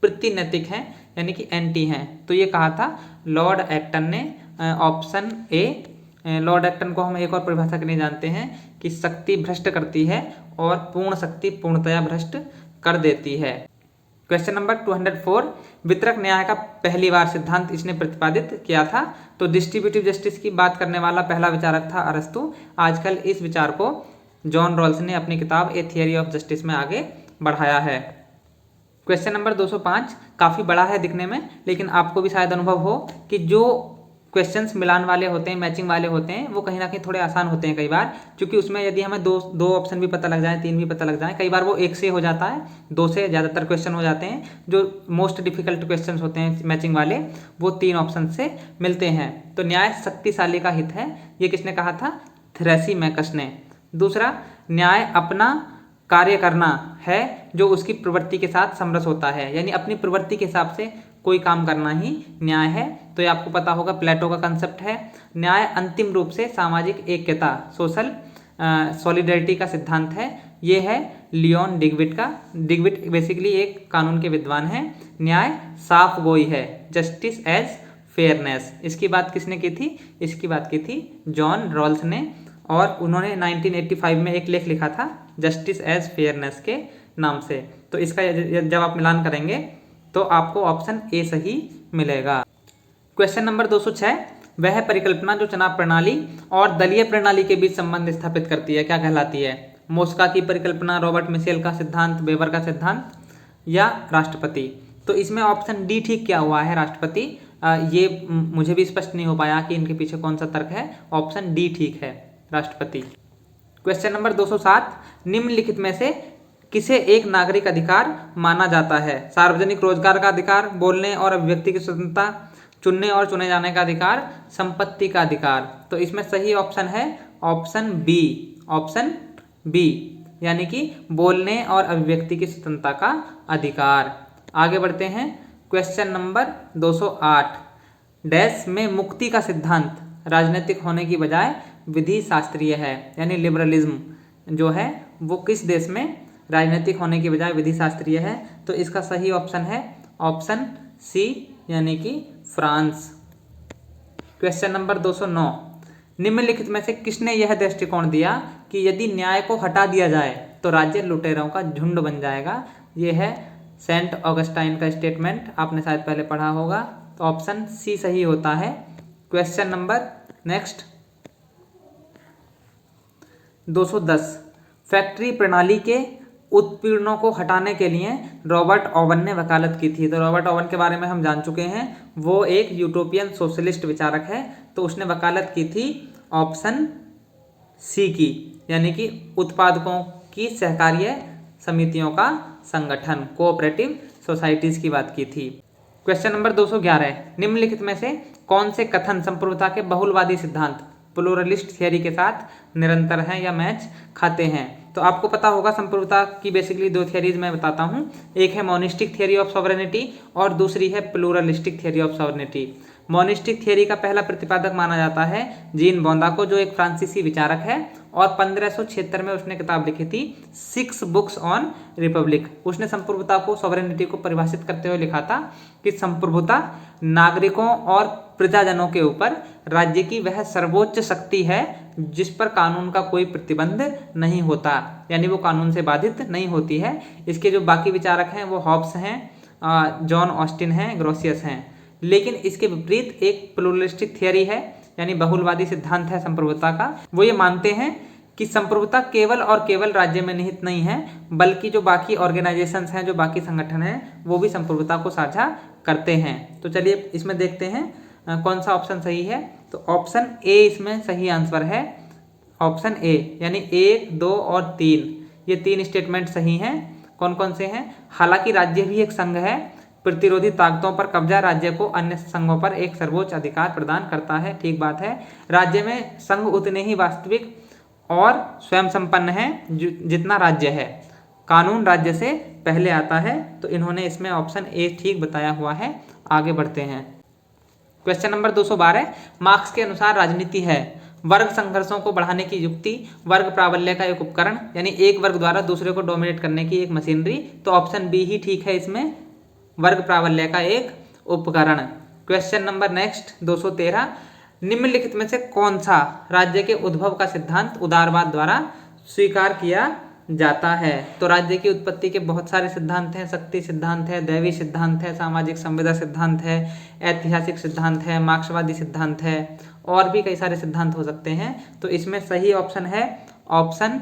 प्रतिनैतिक हैं, यानी कि एंटी हैं? तो ये कहा था लॉर्ड एक्टन ने। ऑप्शन ए, लॉर्ड एक्टन को हम एक और परिभाषा के लिए जानते हैं कि शक्ति भ्रष्ट करती है और पूर्ण शक्ति पूर्णतया भ्रष्ट कर देती है। क्वेश्चन नंबर 204, वितरक न्याय का पहली बार सिद्धांत इसने प्रतिपादित किया था। तो डिस्ट्रीब्यूटिव जस्टिस की बात करने वाला पहला विचारक था अरस्तु। आजकल इस विचार को जॉन रॉल्स ने अपनी किताब ए थियरी ऑफ जस्टिस में आगे बढ़ाया है। क्वेश्चन नंबर 205 काफ़ी बड़ा है दिखने में, लेकिन आपको भी शायद अनुभव हो कि जो क्वेश्चंस मिलान वाले होते हैं, मैचिंग वाले होते हैं, वो कहीं ना कहीं थोड़े आसान होते हैं कई बार, क्योंकि उसमें यदि हमें दो ऑप्शन भी पता लग जाए, 3 भी पता लग जाए, कई बार वो 1 से हो जाता है, 2 से ज़्यादातर क्वेश्चन हो जाते हैं। जो मोस्ट डिफिकल्ट क्वेश्चन होते हैं मैचिंग वाले, वो 3 ऑप्शन से मिलते हैं। तो न्याय शक्तिशाली का हित है, ये किसने कहा था? थ्रेसिमैकस ने। दूसरा, न्याय अपना कार्य करना है जो उसकी प्रवृत्ति के साथ समरस होता है, यानी अपनी प्रवृत्ति के हिसाब से कोई काम करना ही न्याय है। तो ये आपको पता होगा, प्लेटो का कंसेप्ट है। न्याय अंतिम रूप से सामाजिक ऐक्यता, सोशल सॉलिडरिटी का सिद्धांत है। ये है लियोन डिग्विड का। डिग्विड बेसिकली एक कानून के विद्वान हैं। न्याय साफ गोई है, जस्टिस एज फेयरनेस। इसकी बात किसने की थी? इसकी बात की थी जॉन रॉल्स ने, और उन्होंने 1985 में एक लेख लिखा था जस्टिस एज फेयरनेस के नाम से। तो इसका जब आप मिलान करेंगे तो आपको ऑप्शन ए सही मिलेगा। क्वेश्चन नंबर 206, वह परिकल्पना जो चुनाव प्रणाली और दलीय प्रणाली के बीच संबंध स्थापित करती है क्या कहलाती है? मोस्का की परिकल्पना, रॉबर्ट मिशेल का सिद्धांत, वेबर का सिद्धांत, या राष्ट्रपति? तो इसमें ऑप्शन डी ठीक क्या हुआ है, राष्ट्रपति। ये मुझे भी स्पष्ट नहीं हो पाया कि इनके पीछे कौन सा तर्क है। ऑप्शन डी ठीक है, राष्ट्रपति। क्वेश्चन नंबर 207, निम्नलिखित में से किसे एक नागरिक अधिकार माना जाता है? सार्वजनिक रोजगार का अधिकार, बोलने और अभिव्यक्ति की स्वतंत्रता, चुनने और चुने जाने का अधिकार, संपत्ति का अधिकार। तो इसमें सही ऑप्शन है ऑप्शन बी। ऑप्शन बी यानी कि बोलने और अभिव्यक्ति की स्वतंत्रता का अधिकार। आगे बढ़ते हैं। क्वेश्चन नंबर 208, डैश में मुक्ति का सिद्धांत राजनीतिक होने की बजाय विधि शास्त्रीय है, यानी लिबरलिज्म जो है वो किस देश में राजनीतिक होने की बजाय विधि शास्त्रीय है? तो इसका सही ऑप्शन है ऑप्शन सी, यानी कि फ्रांस। क्वेश्चन नंबर 209, निम्नलिखित में से किसने यह दृष्टिकोण दिया कि यदि न्याय को हटा दिया जाए तो राज्य लुटेरों का झुंड बन जाएगा? यह है सेंट ऑगस्टाइन का स्टेटमेंट, आपने शायद पहले पढ़ा होगा। तो ऑप्शन सी सही होता है। क्वेश्चन नंबर नेक्स्ट 210, फैक्ट्री प्रणाली के उत्पीड़नों को हटाने के लिए रॉबर्ट ओवन ने वकालत की थी। तो रॉबर्ट ओवन के बारे में हम जान चुके हैं, वो एक यूटोपियन सोशलिस्ट विचारक है। तो उसने वकालत की थी ऑप्शन सी की, यानी कि उत्पादकों की सहकार्य समितियों का संगठन, कोऑपरेटिव सोसाइटीज की बात की थी। क्वेश्चन नंबर 211, निम्नलिखित में से कौन से कथन संप्रभुता के बहुलवादी सिद्धांत प्लूरलिस्ट थियरी के साथ निरंतर हैं या मैच खाते हैं? तो आपको पता होगा संप्रभुता की बेसिकली 2 थियरीज मैं बताता हूँ। एक है मोनिस्टिक थियरी ऑफ सॉवरेनिटी और दूसरी है pluralistic theory of sovereignty. Monistic theory का पहला प्रतिपादक माना जाता है जीन बोंदा को, जो एक फ्रांसीसी विचारक है, और 1576 में उसने किताब लिखी थी 6 बुक्स ऑन रिपब्लिक। उसने संप्रभुता को, सॉवरेनिटी को परिभाषित करते हुए लिखा था कि संप्रभुता नागरिकों और प्रजाजनों के ऊपर राज्य की वह सर्वोच्च शक्ति है जिस पर कानून का कोई प्रतिबंध नहीं होता, यानी वो कानून से बाधित नहीं होती है। इसके जो बाकी विचारक हैं वो हॉब्स हैं, जॉन ऑस्टिन हैं, ग्रोसियस हैं। लेकिन इसके विपरीत एक प्लूरलिस्टिक थियरी है, यानी बहुलवादी सिद्धांत है संप्रभुता का। वो ये मानते हैं कि संप्रभुता केवल और केवल राज्य में निहित नहीं है, बल्कि जो बाकी ऑर्गेनाइजेशंस हैं, जो बाकी संगठन हैं, वो भी संप्रभुता को साझा करते हैं। तो चलिए इसमें देखते हैं कौन सा ऑप्शन सही है। तो ऑप्शन ए इसमें सही आंसर है, ऑप्शन ए, यानी 1, 2 और 3, ये 3 स्टेटमेंट सही हैं। कौन कौन से हैं? हालांकि राज्य भी एक संघ है, प्रतिरोधी ताकतों पर कब्जा राज्य को अन्य संघों पर एक सर्वोच्च अधिकार प्रदान करता है, ठीक बात है। राज्य में संघ उतने ही वास्तविक और स्वयं संपन्न है जितना राज्य है, कानून राज्य से पहले आता है। तो इन्होंने इसमें ऑप्शन ए ठीक बताया हुआ है। आगे बढ़ते हैं। क्वेश्चन नंबर 212, मार्क्स के अनुसार राजनीति है वर्ग संघर्षों को बढ़ाने की युक्ति, वर्ग प्राबल्य का एक उपकरण, यानी एक वर्ग द्वारा दूसरे को डोमिनेट करने की एक मशीनरी। तो ऑप्शन बी ही ठीक है इसमें, वर्ग प्राबल्य का एक उपकरण। क्वेश्चन नंबर नेक्स्ट 213, निम्नलिखित में से कौन सा राज्य के उद्भव का सिद्धांत उदारवाद द्वारा स्वीकार किया जाता है। तो राज्य की उत्पत्ति के बहुत सारे सिद्धांत हैं। शक्ति सिद्धांत है, दैवी सिद्धांत है, सामाजिक संविदा सिद्धांत है, ऐतिहासिक सिद्धांत है, मार्क्सवादी सिद्धांत है, और भी कई सारे सिद्धांत हो सकते हैं। तो इसमें सही ऑप्शन है ऑप्शन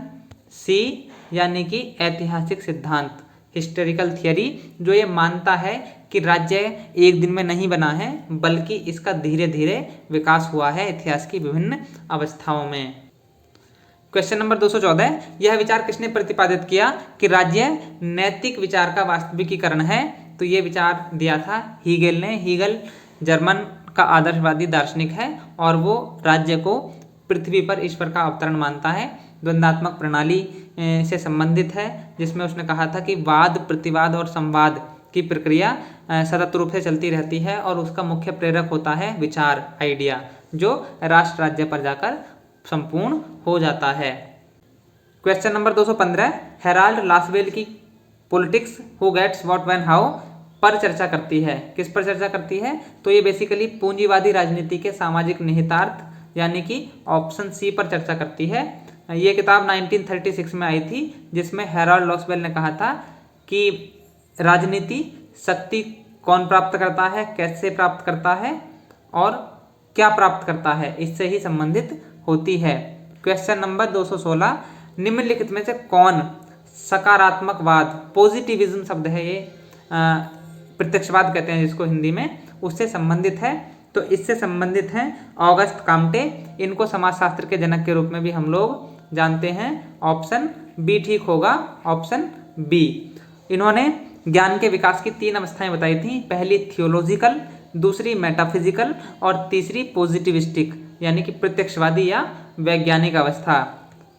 सी, यानी कि ऐतिहासिक सिद्धांत, हिस्टोरिकल थियरी, जो ये मानता है कि राज्य एक दिन में नहीं बना है, बल्कि इसका धीरे धीरे विकास हुआ है इतिहास की विभिन्न अवस्थाओं में। क्वेश्चन नंबर 214, यह विचार किसने प्रतिपादित किया कि राज्य नैतिक विचार का वास्तविकीकरण है? तो ये विचार दिया था हीगेल ने। हीगेल जर्मन का आदर्शवादी दार्शनिक है और वो राज्य को पृथ्वी पर ईश्वर का अवतरण मानता है। द्वंद्वात्मक प्रणाली से संबंधित है, जिसमें उसने कहा था कि वाद, प्रतिवाद और संवाद की प्रक्रिया सतत रूप से चलती रहती है और उसका मुख्य प्रेरक होता है विचार, आइडिया, जो राष्ट्र राज्य पर जाकर संपूर्ण हो जाता है। क्वेश्चन नंबर 215, हेराल्ड लासवेल की politics who gets what when how पर चर्चा करती है। किस पर चर्चा करती है? तो ये बेसिकली पूंजीवादी राजनीति के सामाजिक निहितार्थ, यानी कि ऑप्शन सी पर चर्चा करती है। ये किताब 1936 में आई थी, जिसमें हेराल्ड लासवेल ने कहा था कि राजनीति शक्ति कौन प्राप्त करता है, कैसे प्राप्त करता है और क्या प्राप्त करता है, इससे ही संबंधित होती है। क्वेश्चन नंबर 216, निम्नलिखित में से कौन सकारात्मकवाद, पॉजिटिविज्म शब्द है ये, प्रत्यक्षवाद कहते हैं जिसको हिंदी में, उससे संबंधित है? तो इससे संबंधित हैं ऑगस्ट काम्टे। इनको समाजशास्त्र के जनक के रूप में भी हम लोग जानते हैं। ऑप्शन बी ठीक होगा, ऑप्शन बी। इन्होंने ज्ञान के विकास की 3 अवस्थाएं बताई थी। पहली थियोलॉजिकल, दूसरी मेटाफिजिकल और तीसरी पॉजिटिविस्टिक, यानी कि प्रत्यक्षवादी या वैज्ञानिक अवस्था।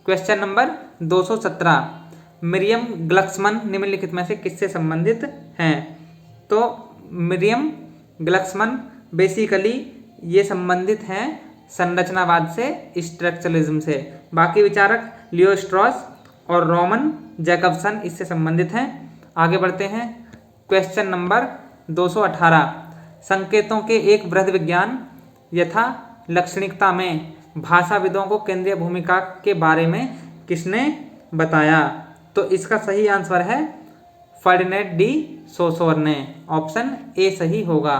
क्वेश्चन नंबर 217, मरियम ग्लक्समन निम्नलिखित में से किससे संबंधित हैं? तो मरियम ग्लक्समन बेसिकली ये संबंधित हैं संरचनावाद से, स्ट्रक्चरलिज्म से। बाकी विचारक लियो स्ट्रॉस और रोमन जैकबसन इससे संबंधित हैं। आगे बढ़ते हैं। क्वेश्चन नंबर 218, संकेतों के एक वृहद विज्ञान यथा लक्षणिकता में भाषाविदों को केंद्रीय भूमिका के बारे में किसने बताया? तो इसका सही आंसर है फर्डिनेंड डी सोसोर ने। ऑप्शन ए सही होगा।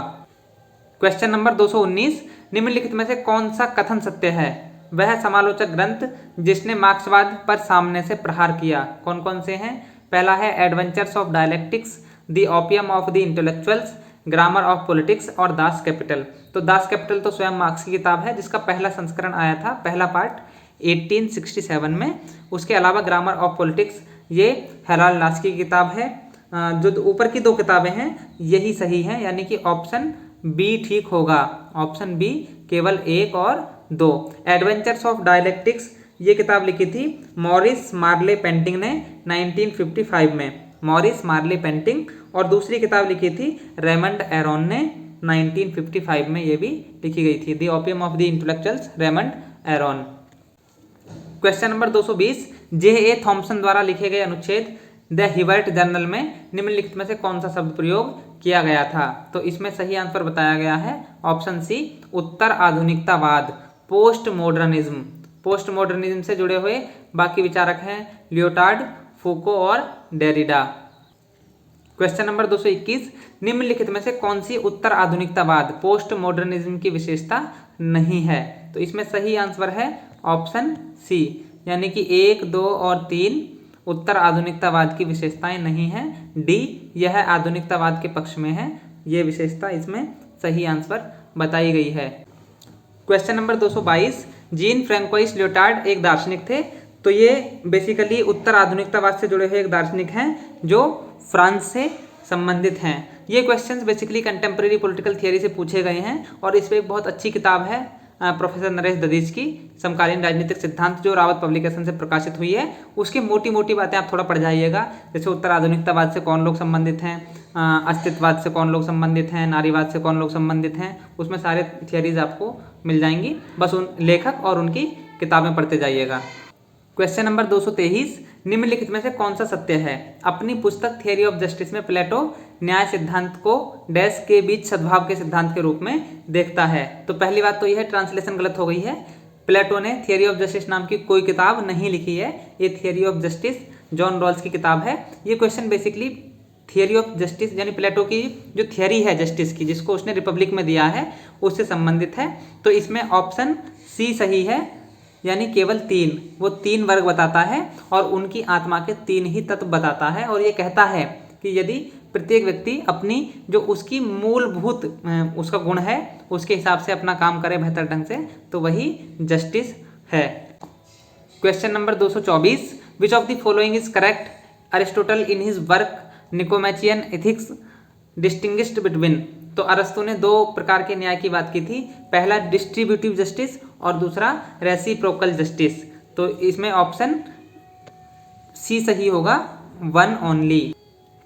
क्वेश्चन नंबर 219, निम्नलिखित में से कौन सा कथन सत्य है? वह समालोचक ग्रंथ जिसने मार्क्सवाद पर सामने से प्रहार किया। कौन कौन से हैं? पहला है adventures of dialectics, the opium of the intellectuals, grammar of politics और दास कैपिटल। तो दास कैपिटल तो स्वयं मार्क्स की किताब है, जिसका पहला संस्करण आया था, पहला पार्ट 1867 में। उसके अलावा ग्रामर ऑफ पॉलिटिक्स ये हेराल्ड लास्की की किताब है। जो ऊपर की 2 किताबें हैं यही सही हैं, यानी कि ऑप्शन बी ठीक होगा। ऑप्शन बी, केवल 1 और 2। एडवेंचर्स ऑफ डायलेक्टिक्स ये किताब लिखी थी मॉरिस मार्ले पेंटिंग ने 1955 में, मॉरिस मार्ले पेंटिंग। और दूसरी किताब लिखी थी रेमंड एरोन ने 1955 में, ये भी लिखी गई थी, the opium of the intellectuals, Raymond Aron. Question number 220, J A. Thomson द्वारा लिखे गए अनुच्छेद द हिबर्ट जर्नल में निम्नलिखित में से कौन सा शब्द प्रयोग किया गया था? तो इसमें सही आंसर बताया गया है ऑप्शन सी, उत्तर आधुनिकतावाद, पोस्ट मॉडर्निज्म। पोस्ट मॉडर्निज्म से जुड़े हुए बाकी विचारक हैं लियोटार्ड, फूको और डेरिडा। क्वेश्चन नंबर 221, निम्नलिखित में से कौन सी उत्तर आधुनिकतावाद, पोस्ट मॉडर्निज्म की विशेषता नहीं है? तो इसमें सही आंसर है ऑप्शन सी, यानी कि 1, 2 और 3 उत्तर आधुनिकतावाद की विशेषताएं नहीं हैं। डी, यह आधुनिकतावाद के पक्ष में है, ये विशेषता इसमें सही आंसर बताई गई है। Question number 222, gene François Leotard एक दार्शनिक थे। तो ये बेसिकली उत्तर आधुनिकतावाद से जुड़े हुए एक दार्शनिक हैं जो फ्रांस से संबंधित हैं। ये questions basically contemporary political theory से पूछे गए हैं और इस पर एक बहुत अच्छी किताब है प्रोफेसर नरेश दधीच की, समकालीन राजनीतिक सिद्धांत, जो रावत पब्लिकेशन से प्रकाशित हुई है। उसकी मोटी मोटी बातें आप थोड़ा पढ़ जाइएगा, जैसे उत्तर आधुनिकतावाद से कौन लोग संबंधित हैं, अस्तित्ववाद से कौन लोग संबंधित हैं, नारीवाद से कौन लोग संबंधित हैं, उसमें सारे थियरीज आपको मिल जाएंगी। बस उन लेखक और उनकी किताबें पढ़ते जाइएगा। क्वेश्चन नंबर 223, निम्नलिखित में से कौन सा सत्य है? अपनी पुस्तक थियरी ऑफ जस्टिस में प्लेटो न्याय सिद्धांत को डैश के बीच सद्भाव के सिद्धांत के रूप में देखता है। तो पहली बात तो यह ट्रांसलेशन गलत हो गई है। प्लेटो ने थियरी ऑफ जस्टिस नाम की कोई किताब नहीं लिखी है। ये theory of justice John Rawls की किताब है। ये question basically theory of justice यानी प्लेटो की जो थियरी है जस्टिस की, जिसको उसने रिपब्लिक में दिया है, उससे संबंधित है। तो इसमें ऑप्शन सी सही है, यानी केवल 3, वो 3 वर्ग बताता है और उनकी आत्मा के 3 ही तत्व बताता है। और ये कहता है कि यदि प्रत्येक व्यक्ति अपनी जो उसकी मूलभूत उसका गुण है उसके हिसाब से अपना काम करे बेहतर ढंग से, तो वही जस्टिस है। Question number 224, which of the following is correct? Aristotle in his work Nicomachean Ethics distinguished between. तो अरस्तु ने 2 प्रकार के न्याय की बात की थी, पहला डिस्ट्रीब्यूटिव जस्टिस और दूसरा रेसिप्रोकल जस्टिस। तो इसमें ऑप्शन सी सही होगा, 1 only.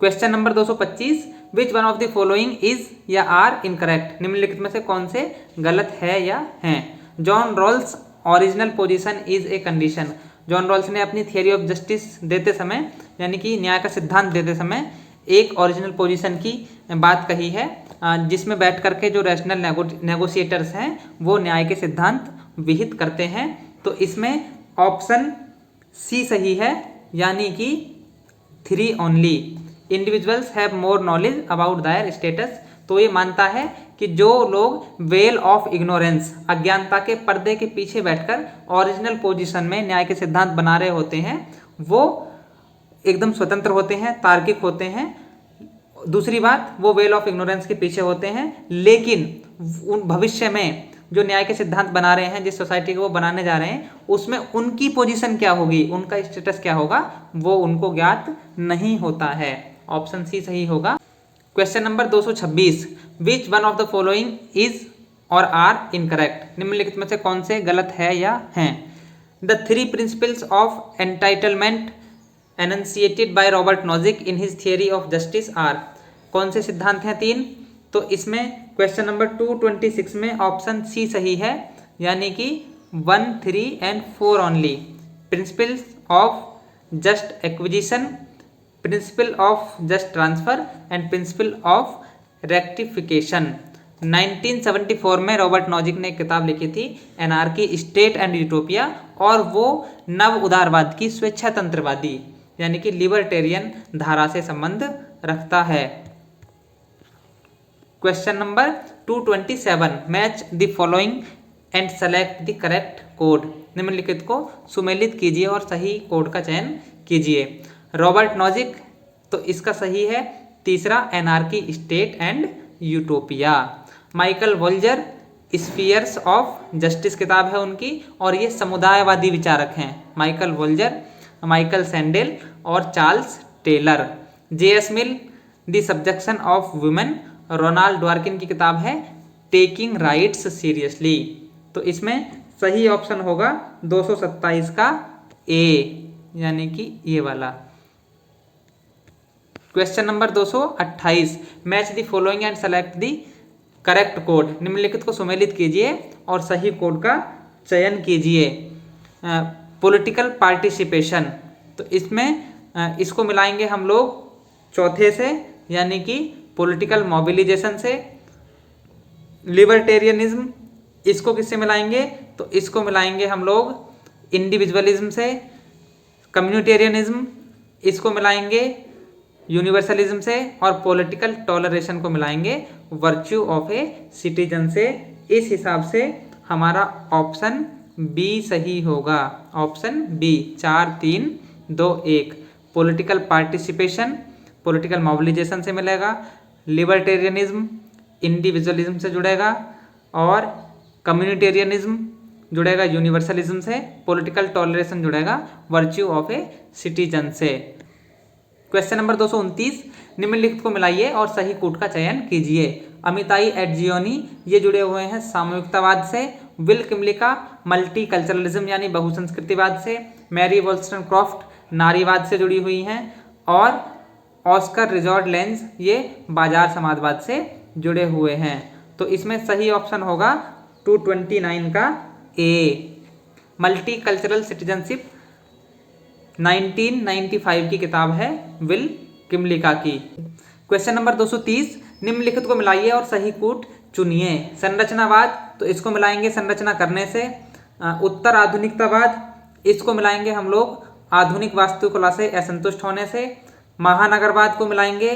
Question number 225, which one of the following is या आर इनकरेक्ट? निम्नलिखित में से कौन से गलत है या हैं? John Rawls original position is a condition. John Rawls ने अपनी थियरी ऑफ जस्टिस देते समय, यानी कि न्याय का सिद्धांत देते समय, एक ओरिजिनल पोजीशन की बात कही है, जिसमें बैठ करके जो रैशनल नेगोशिएटर्स हैं वो न्याय के सिद्धांत विहित करते हैं। तो इसमें ऑप्शन सी सही है, यानी कि 3 only. Individuals have more knowledge about their status. तो ये मानता है कि जो लोग वेल ऑफ इग्नोरेंस, अज्ञानता के पर्दे के पीछे बैठकर ओरिजिनल पोजीशन में न्याय के सिद्धांत बना रहे होते हैं, वो एकदम स्वतंत्र होते हैं, तार्किक होते हैं। दूसरी बात, वो वेल ऑफ इग्नोरेंस के पीछे होते हैं, लेकिन उन भविष्य में जो न्याय के सिद्धांत बना रहे हैं, जिस सोसाइटी को वो बनाने जा रहे हैं, उसमें उनकी पोजीशन क्या होगी, उनका स्टेटस क्या होगा, वो उनको ज्ञात नहीं होता है। ऑप्शन सी सही होगा। Question number 226, which one of the following is or are incorrect? निम्नलिखित में से कौन से गलत है या हैं? The 3 principles of entitlement enunciated by Robert Nozick in his theory of justice are. कौन से सिद्धांत हैं 3? तो इसमें क्वेश्चन नंबर 226 में ऑप्शन सी सही है, यानी कि 1, 3 and 4 only. Principles of just acquisition, principle of just transfer and principle of rectification. 1974 में रॉबर्ट नॉजिक ने एक किताब लिखी थी, एनार्की स्टेट एंड यूटोपिया, और वो नव उदारवाद की स्वेच्छातंत्रवादी यानी कि लिबर्टेरियन धारा से संबंध रखता है। Question number 227, match the following and select the correct code. निम्नलिखित को सुमेलित कीजिए और सही कोड का चयन कीजिए। रॉबर्ट नॉजिक, तो इसका सही है तीसरा, anarchy state and utopia. Michael Walzer, spheres of justice किताब है उनकी, और ये समुदायवादी विचारक हैं। माइकल वोल्जर, माइकल सैंडेल और Charles Taylor. J S. Mill, the subjection of women. Ronald Dworkin की किताब है टेकिंग राइट्स सीरियसली। तो इसमें सही ऑप्शन होगा 227 का ए, यानी कि ये वाला। Question number 228, match the following and select the correct code. निम्नलिखित को सुमेलित कीजिए और सही कोड का चयन कीजिए। पॉलिटिकल पार्टिसिपेशन, तो इसमें इसको मिलाएंगे हम लोग चौथे से, यानी कि पॉलिटिकल मोबिलाइजेशन से। लिबर्टेरियनिज्म, इसको किससे मिलाएंगे? तो इसको मिलाएंगे हम लोग इंडिविजुअलिज्म से। कम्युनिटेरियनिज्म, इसको मिलाएंगे यूनिवर्सलिज्म से। और पॉलिटिकल टॉलरेशन को मिलाएंगे वर्च्यू ऑफ ए सिटीजन से। इस हिसाब से हमारा ऑप्शन बी सही होगा। Option B, 4, 3, 2, 1। Political participation political mobilization से मिलेगा, लिबर्टेरियनिज्म इंडिविजुअलिज्म से जुड़ेगा, और कम्युनिटेरियनिज्म जुड़ेगा यूनिवर्सलिज्म से, पॉलिटिकल टॉलरेशन जुड़ेगा वर्च्यू ऑफ ए सिटीजन से। क्वेश्चन नंबर 229, निम्नलिखित को मिलाइए और सही कोड का चयन कीजिए। अमिताई एडजियोनी, ये जुड़े हुए हैं सामूहिकतावाद से। विल किमलिका, मल्टी कल्चरलिज्म यानी बहुसंस्कृतिवाद से। मैरी वॉल्स्टनक्रॉफ्ट नारीवाद से जुड़ी हुई हैं। और ऑस्कर रिजॉर्ड लेंस, ये बाजार समाजवाद से जुड़े हुए हैं। तो इसमें सही ऑप्शन होगा 229 का ए। मल्टी कल्चरल सिटीजनशिप 1995 की किताब है विल किमलिका की। क्वेश्चन नंबर 230, निम्नलिखित को मिलाइए और सही कोड चुनिए। संरचनावाद, तो इसको मिलाएंगे संरचना करने से। उत्तर आधुनिकतावाद, इसको मिलाएंगे हम लोग आधुनिक वास्तुकला से असंतुष्ट होने से, महानगरवाद को मिलाएंगे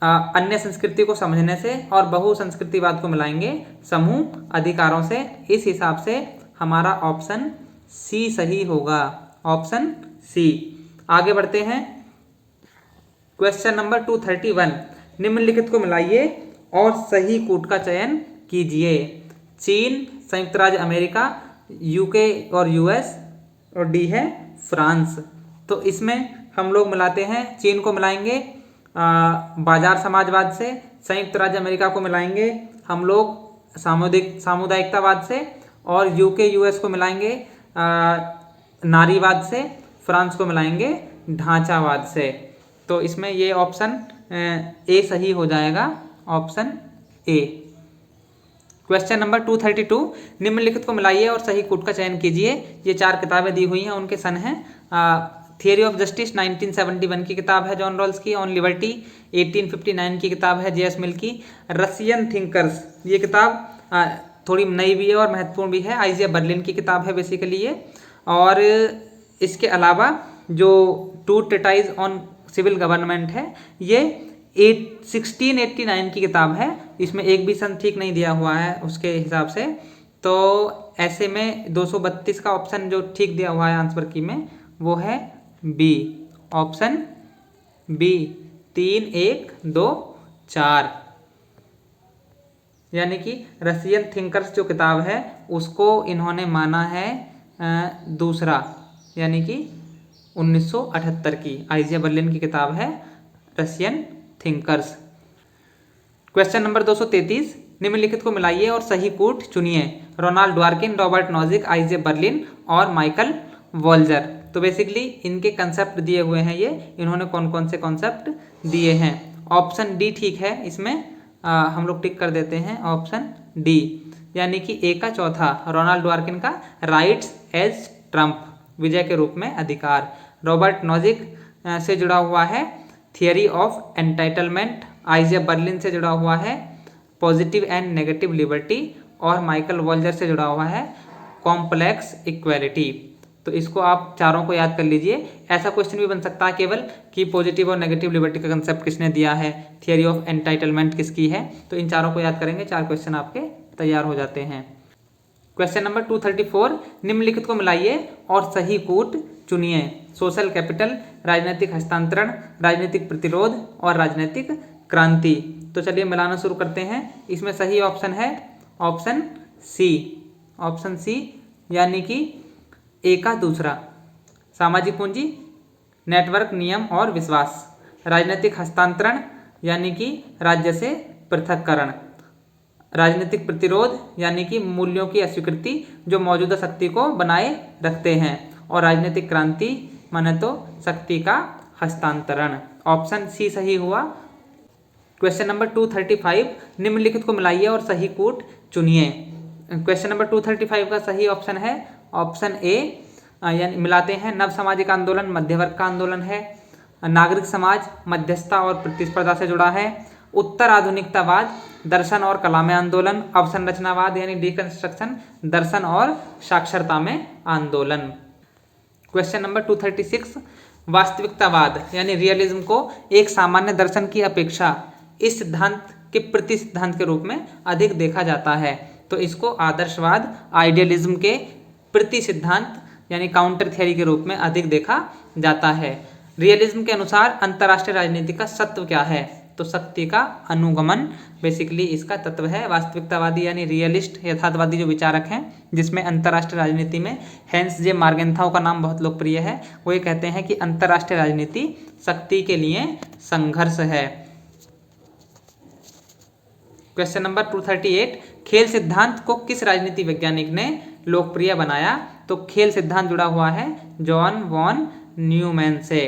अन्य संस्कृति को समझने से, और बहुसंस्कृतिवाद को मिलाएंगे समूह अधिकारों से। इस हिसाब से हमारा ऑप्शन सी सही होगा, ऑप्शन सी। आगे बढ़ते हैं। क्वेश्चन नंबर 231, निम्नलिखित को मिलाइए और सही कूट का चयन कीजिए। चीन, संयुक्त राज्य अमेरिका, यूके और यूएस, और डी है फ्रांस। तो इसमें हम लोग मिलाते हैं, चीन को मिलाएंगे बाजार समाजवाद से, संयुक्त राज्य अमेरिका को मिलाएंगे हम लोग सामुदायिकतावाद से, और यूके यूएस को मिलाएंगे नारीवाद से, फ्रांस को मिलाएंगे ढांचावाद से। तो इसमें ये ऑप्शन ए सही हो जाएगा, ऑप्शन ए। क्वेश्चन नंबर 232, निम्नलिखित को मिलाइए और सही कूट का चयन कीजिए। ये 4 किताबें दी हुई हैं, उनके सन हैं। थियरी ऑफ जस्टिस 1971 की किताब है जॉन रॉल्स की। ऑन लिबर्टी 1859 की किताब है जेएस मिल की। रशियन थिंकर्स, ये किताब थोड़ी नई भी है और महत्वपूर्ण भी है, आइजिया बर्लिन की किताब है बेसिकली ये। और इसके अलावा जो two treatise on civil government है, ये 1689 की किताब है। इसमें एक भी सन ठीक नहीं दिया हुआ है उसके हिसाब से। तो ऐसे में 232 का ऑप्शन जो ठीक दिया हुआ है आंसर की में, वो है बी, ऑप्शन बी, 3, 1, 2, 4। यानी कि रशियन थिंकर्स जो किताब है उसको इन्होंने माना है दूसरा, यानी कि 1978 की आइजिया बर्लिन की किताब है रशियन थिंकर्स। क्वेश्चन नंबर 233, निम्नलिखित को मिलाइए और सही कूट चुनिए। Ronald Dworkin, Robert Nozick, Isaiah Berlin और माइकल वॉल्जर। तो बेसिकली इनके कंसेप्ट दिए हुए हैं ये, इन्होंने कौन कौन से कॉन्सेप्ट दिए हैं। ऑप्शन डी ठीक है, इसमें हम लोग टिक कर देते हैं ऑप्शन डी, यानी कि ए का चौथा, रोनाल्ड डार्किन का राइट्स एज ट्रम्प, विजय के रूप में अधिकार। रॉबर्ट नॉजिक से जुड़ा हुआ है थियरी ऑफ एंटाइटलमेंट, आइजिया बर्लिन से जुड़ा हुआ है पॉजिटिव एंड नेगेटिव लिबर्टी, और माइकल वॉल्जर से जुड़ा हुआ है कॉम्प्लेक्स इक्वालिटी। तो इसको आप चारों को याद कर लीजिए। ऐसा क्वेश्चन भी बन सकता है केवल कि पॉजिटिव और नेगेटिव लिबर्टी का कंसेप्ट किसने दिया है, थियरी ऑफ एंटाइटलमेंट किसकी है। तो इन चारों को याद करेंगे, 4 क्वेश्चन आपके तैयार हो जाते हैं। क्वेश्चन नंबर 234, निम्नलिखित को मिलाइए और सही कूट चुनिए। सोशल कैपिटल, राजनीतिक हस्तांतरण, राजनीतिक प्रतिरोध और राजनीतिक क्रांति। तो चलिए मिलाना शुरू करते हैं। इसमें सही ऑप्शन है ऑप्शन सी, ऑप्शन सी, यानी कि ए का दूसरा। सामाजिक पूंजी, नेटवर्क, नियम और विश्वास। राजनीतिक हस्तांतरण, यानी कि राज्य से पृथक्करण। राजनीतिक प्रतिरोध, यानी कि मूल्यों की अस्वीकृति जो मौजूदा शक्ति को बनाए रखते हैं। और राजनीतिक क्रांति माने तो शक्ति का हस्तांतरण। ऑप्शन सी सही हुआ। क्वेश्चन नंबर 235, निम्नलिखित को मिलाइए और सही कूट चुनिए। क्वेश्चन नंबर 235 का सही ऑप्शन है ऑप्शन ए, यानी मिलाते हैं। नव सामाजिक आंदोलन मध्य वर्ग का आंदोलन है। नागरिक समाज मध्यस्थता और प्रतिस्पर्धा से जुड़ा है। उत्तर आधुनिकतावाद दर्शन और कला में आंदोलन। अवसंरचनावाद यानी डिकंस्ट्रक्शन दर्शन और साक्षरता में आंदोलन। क्वेश्चन नंबर 236, वास्तविकतावाद यानी रियलिज्म को एक सामान्य दर्शन की अपेक्षा इस सिद्धांत के प्रति सिद्धांत के रूप में अधिक देखा जाता है। तो इसको आदर्शवाद आइडियलिज्म के प्रति सिद्धांत यानी काउंटर थियरी के रूप में अधिक देखा जाता है। रियलिज्म के अनुसार अंतर्राष्ट्रीय राजनीति का सत्व क्या है, तो शक्ति का अनुगमन बेसिकली इसका तत्व है। वास्तविकतावादी यानी रियलिस्ट यथार्थवादी जो विचारक हैं, जिसमें अंतर्राष्ट्रीय राजनीति में हैंस जे मार्गेंथाउ का नाम बहुत लोकप्रिय है। वो ये कहते हैं कि अंतर्राष्ट्रीय राजनीति शक्ति के लिए संघर्ष है। क्वेश्चन नंबर 238, खेल सिद्धांत को किस राजनीति वैज्ञानिक ने लोकप्रिय बनाया, तो खेल सिद्धांत जुड़ा हुआ है जॉन वॉन न्यूमैन से।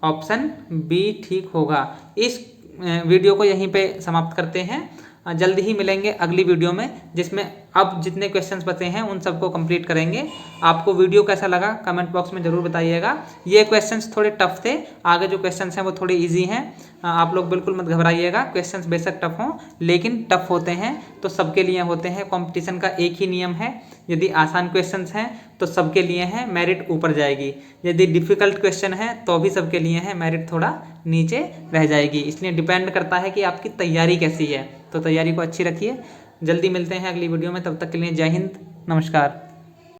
ऑप्शन बी ठीक होगा। इस वीडियो को यहीं पे समाप्त करते हैं। जल्दी ही मिलेंगे अगली वीडियो में, जिसमें अब जितने क्वेश्चंस बचे हैं उन सबको कंप्लीट करेंगे। आपको वीडियो कैसा लगा कमेंट बॉक्स में ज़रूर बताइएगा। ये क्वेश्चंस थोड़े टफ थे, आगे जो क्वेश्चंस हैं वो थोड़े इजी हैं। आप लोग बिल्कुल मत घबराइएगा, क्वेश्चंस बेशक टफ हों लेकिन टफ होते हैं तो सबके लिए होते हैं। कंपटीशन का एक ही नियम है, यदि आसान क्वेश्चंस हैं तो सबके लिए हैं, मेरिट ऊपर जाएगी। यदि डिफ़िकल्ट क्वेश्चन है तो भी सबके लिए है, मेरिट थोड़ा नीचे रह जाएगी। इसलिए डिपेंड करता है कि आपकी तैयारी कैसी है। तो तैयारी को अच्छी रखिए। जल्दी मिलते हैं अगली वीडियो में, तब तक के लिए जय हिंद, नमस्कार।